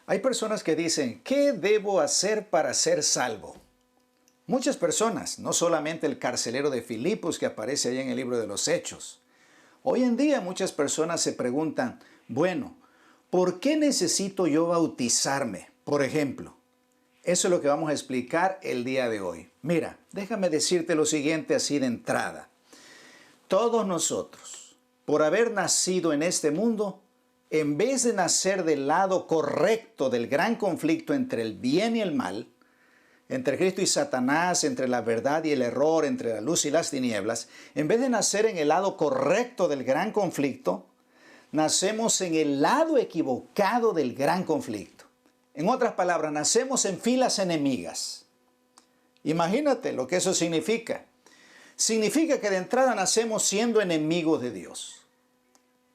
Hay personas que dicen, ¿qué debo hacer para ser salvo? Muchas personas, no solamente el carcelero de Filipos que aparece ahí en el libro de los Hechos. Hoy en día muchas personas se preguntan, bueno, ¿por qué necesito yo bautizarme? Por ejemplo, eso es lo que vamos a explicar el día de hoy. Mira, déjame decirte lo siguiente así de entrada. Todos nosotros, por haber nacido en este mundo, en vez de nacer del lado correcto del gran conflicto entre el bien y el mal, entre Cristo y Satanás, entre la verdad y el error, entre la luz y las tinieblas, en vez de nacer en el lado correcto del gran conflicto, nacemos en el lado equivocado del gran conflicto. En otras palabras, nacemos en filas enemigas. Imagínate lo que eso significa. Significa que de entrada nacemos siendo enemigos de Dios.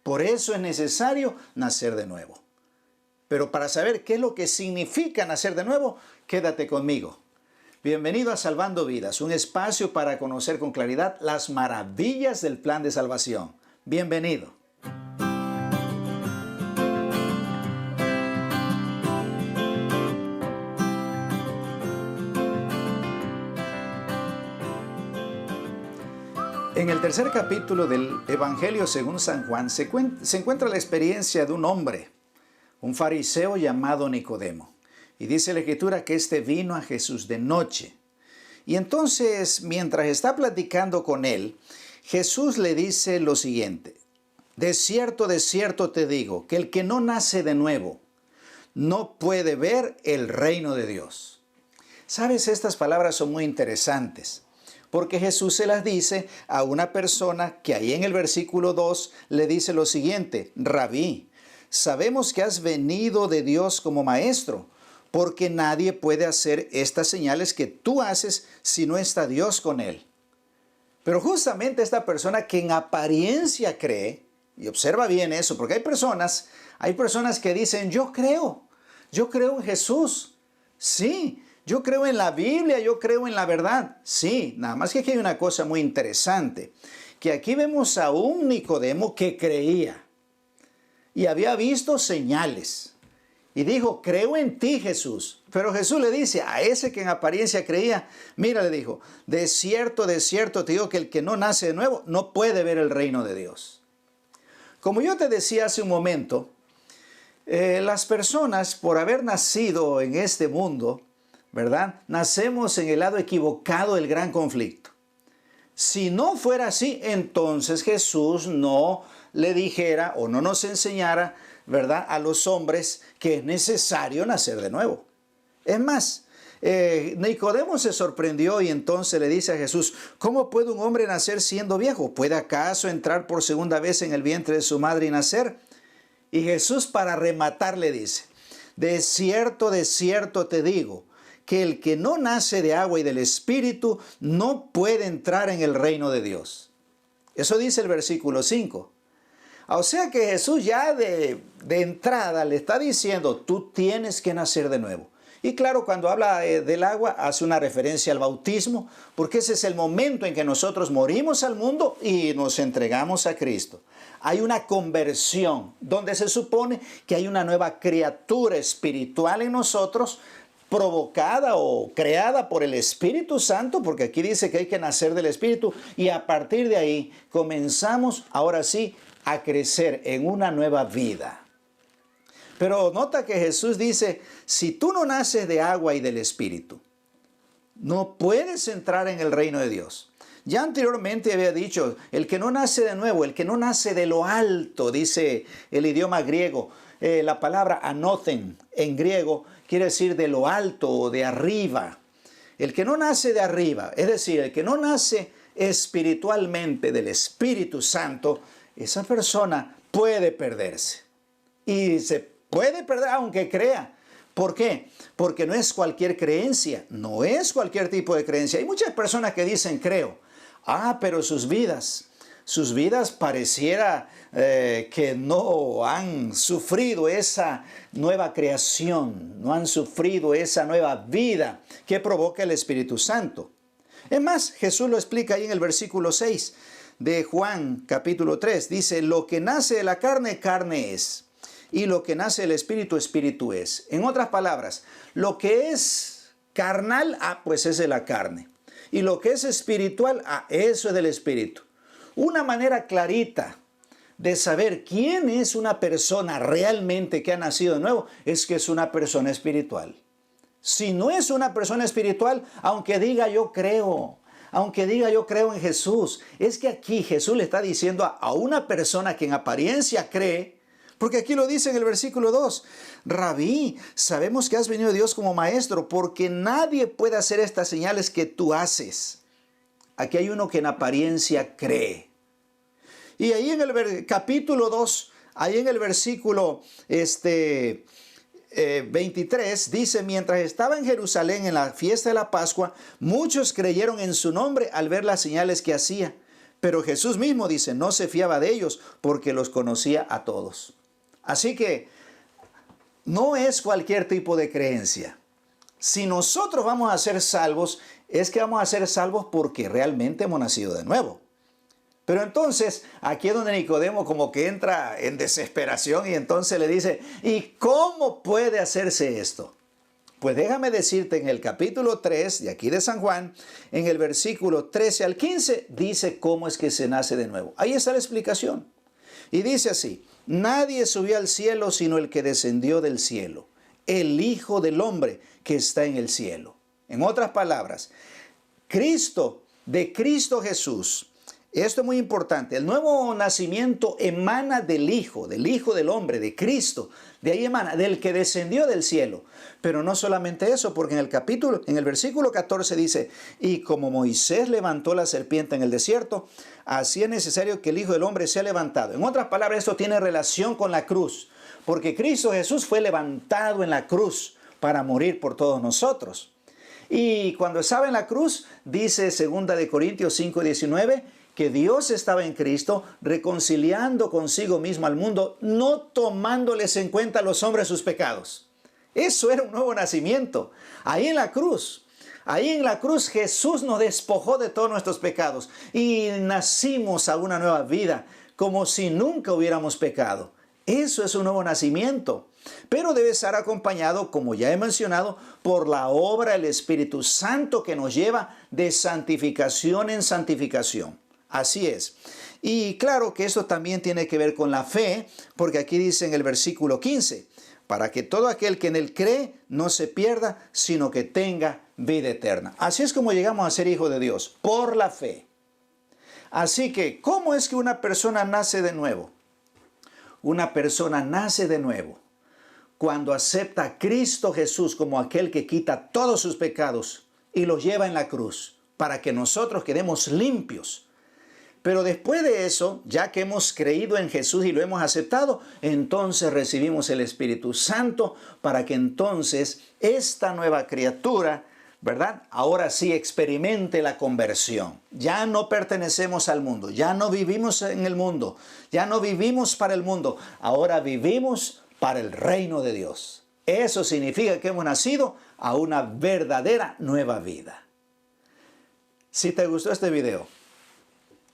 Por eso es necesario nacer de nuevo. Pero para saber qué es lo que significa nacer de nuevo, quédate conmigo. Bienvenido a Salvando Vidas, un espacio para conocer con claridad las maravillas del plan de salvación. Bienvenido. En el tercer capítulo del Evangelio según San Juan se encuentra la experiencia de un hombre, un fariseo llamado Nicodemo. Y dice la Escritura que éste vino a Jesús de noche. Y entonces, mientras está platicando con él, Jesús le dice lo siguiente: de cierto te digo, que el que no nace de nuevo no puede ver el reino de Dios. ¿Sabes? Estas palabras son muy interesantes, porque Jesús se las dice a una persona que ahí en el versículo 2 le dice lo siguiente: Rabí, sabemos que has venido de Dios como maestro, porque nadie puede hacer estas señales que tú haces si no está Dios con él. Pero justamente esta persona que en apariencia cree, y observa bien eso, porque hay personas que dicen, yo creo en Jesús, sí, yo creo en la Biblia, yo creo en la verdad. Sí, nada más que aquí hay una cosa muy interesante, que aquí vemos a un Nicodemo que creía y había visto señales. Y dijo, creo en ti, Jesús. Pero Jesús le dice a ese que en apariencia creía, mira, le dijo, de cierto te digo que el que no nace de nuevo no puede ver el reino de Dios. Como yo te decía hace un momento, las personas por haber nacido en este mundo, ¿verdad? Nacemos en el lado equivocado del gran conflicto. Si no fuera así, entonces Jesús no le dijera o no nos enseñara, ¿verdad?, a los hombres que es necesario nacer de nuevo. Es más, Nicodemo se sorprendió y entonces le dice a Jesús, ¿cómo puede un hombre nacer siendo viejo? ¿Puede acaso entrar por segunda vez en el vientre de su madre y nacer? Y Jesús, para rematar, le dice, de cierto te digo, que el que no nace de agua y del Espíritu no puede entrar en el reino de Dios. Eso dice el versículo 5. O sea que Jesús ya de entrada le está diciendo, tú tienes que nacer de nuevo. Y claro, cuando habla del agua, hace una referencia al bautismo, porque ese es el momento en que nosotros morimos al mundo y nos entregamos a Cristo. Hay una conversión donde se supone que hay una nueva criatura espiritual en nosotros, provocada o creada por el Espíritu Santo, porque aquí dice que hay que nacer del Espíritu, y a partir de ahí comenzamos ahora sí a crecer en una nueva vida. Pero nota que Jesús dice, si tú no naces de agua y del Espíritu, no puedes entrar en el reino de Dios. Ya anteriormente había dicho, el que no nace de nuevo, el que no nace de lo alto, dice el idioma griego, la palabra anothen en griego quiere decir de lo alto o de arriba. El que no nace de arriba, es decir, el que no nace espiritualmente del Espíritu Santo, esa persona puede perderse. Y se puede perder aunque crea. ¿Por qué? Porque no es cualquier creencia, no es cualquier tipo de creencia. Hay muchas personas que dicen creo. Pero sus vidas pareciera que no han sufrido esa nueva creación, no han sufrido esa nueva vida que provoca el Espíritu Santo. Es más, Jesús lo explica ahí en el versículo 6 de Juan capítulo 3. Dice, lo que nace de la carne, carne es. y lo que nace del espíritu, espíritu es. En otras palabras, lo que es carnal, pues es de la carne. Y lo que es espiritual, eso es del espíritu. Una manera clarita de saber quién es una persona realmente que ha nacido de nuevo, es que es una persona espiritual. Si no es una persona espiritual, aunque diga yo creo en Jesús, es que aquí Jesús le está diciendo a una persona que en apariencia cree, porque aquí lo dice en el versículo 2, Rabí, sabemos que has venido de Dios como maestro, porque nadie puede hacer estas señales que tú haces. Aquí hay uno que en apariencia cree. Y ahí en el capítulo 2, ahí en el versículo 23, dice, mientras estaba en Jerusalén en la fiesta de la Pascua, muchos creyeron en su nombre al ver las señales que hacía. Pero Jesús mismo dice, no se fiaba de ellos porque los conocía a todos. Así que no es cualquier tipo de creencia. Si nosotros vamos a ser salvos, es que vamos a ser salvos porque realmente hemos nacido de nuevo. Pero entonces, aquí es donde Nicodemo como que entra en desesperación y entonces le dice, ¿y cómo puede hacerse esto? Pues déjame decirte, en el capítulo 3 de aquí de San Juan, en el versículo 13 al 15, dice cómo es que se nace de nuevo. Ahí está la explicación. Y dice así, nadie subió al cielo sino el que descendió del cielo, el Hijo del Hombre que está en el cielo. En otras palabras, de Cristo Jesús. Esto es muy importante. El nuevo nacimiento emana del Hijo del Hombre, de Cristo. De ahí emana, del que descendió del cielo. Pero no solamente eso, porque en el versículo 14 dice, y como Moisés levantó la serpiente en el desierto, así es necesario que el Hijo del Hombre sea levantado. En otras palabras, esto tiene relación con la cruz, porque Cristo Jesús fue levantado en la cruz para morir por todos nosotros. Y cuando estaba en la cruz, dice 2 Corintios 5:19, que Dios estaba en Cristo reconciliando consigo mismo al mundo, no tomándoles en cuenta a los hombres sus pecados. Eso era un nuevo nacimiento. Ahí en la cruz Jesús nos despojó de todos nuestros pecados y nacimos a una nueva vida, como si nunca hubiéramos pecado. Eso es un nuevo nacimiento. Pero debe estar acompañado, como ya he mencionado, por la obra del Espíritu Santo que nos lleva de santificación en santificación. Así es. Y claro que esto también tiene que ver con la fe, porque aquí dice en el versículo 15, para que todo aquel que en él cree no se pierda, sino que tenga vida eterna. Así es como llegamos a ser hijos de Dios, por la fe. Así que, ¿cómo es que una persona nace de nuevo? Una persona nace de nuevo cuando acepta a Cristo Jesús como aquel que quita todos sus pecados y los lleva en la cruz para que nosotros quedemos limpios. Pero después de eso, ya que hemos creído en Jesús y lo hemos aceptado, entonces recibimos el Espíritu Santo para que entonces esta nueva criatura, ¿verdad? Ahora sí experimente la conversión. Ya no pertenecemos al mundo, ya no vivimos en el mundo, ya no vivimos para el mundo, ahora vivimos para el reino de Dios. Eso significa que hemos nacido a una verdadera nueva vida. Si te gustó este video,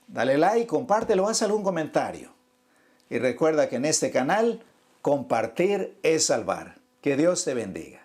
dale like, compártelo, haz algún comentario. Y recuerda que en este canal, compartir es salvar. Que Dios te bendiga.